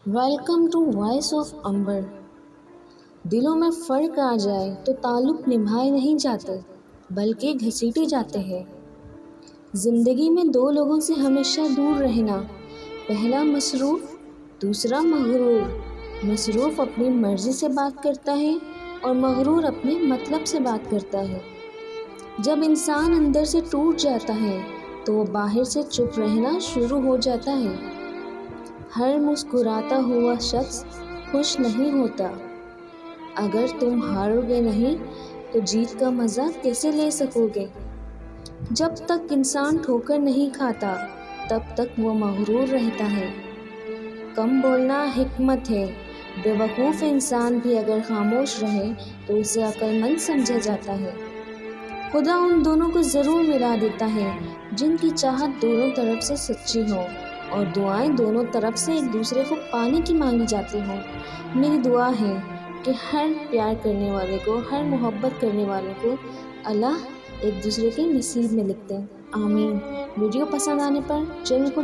Welcome to voice of امبر۔ دلوں میں فرق آ جائے تو تعلق نبھائے نہیں جاتے بلکہ گھسیٹے جاتے ہیں۔ زندگی میں دو لوگوں سے ہمیشہ دور رہنا، پہلا مصروف، دوسرا مغرور۔ مصروف اپنی مرضی سے بات کرتا ہے اور مغرور اپنے مطلب سے بات کرتا ہے۔ جب انسان اندر سے ٹوٹ جاتا ہے تو وہ باہر سے چپ رہنا شروع ہو جاتا ہے۔ ہر مسکراتا ہوا شخص خوش نہیں ہوتا۔ اگر تم ہارو گے نہیں تو جیت کا مزہ کیسے لے سکو گے؟ جب تک انسان ٹھوکر نہیں کھاتا تب تک وہ مغرور رہتا ہے۔ کم بولنا حکمت ہے۔ بے وقوف انسان بھی اگر خاموش رہے تو اسے عقل مند سمجھا جاتا ہے۔ خدا ان دونوں کو ضرور ملا دیتا ہے جن کی چاہت دونوں طرف سے سچی ہو اور دعائیں دونوں طرف سے ایک دوسرے کو پانے کی مانگی جاتی ہوں۔ میری دعا ہے کہ ہر پیار کرنے والے کو، ہر محبت کرنے والوں کو اللہ ایک دوسرے کے نصیب میں لکھ دیں۔ آمین۔ ویڈیو پسند آنے پر چینل کو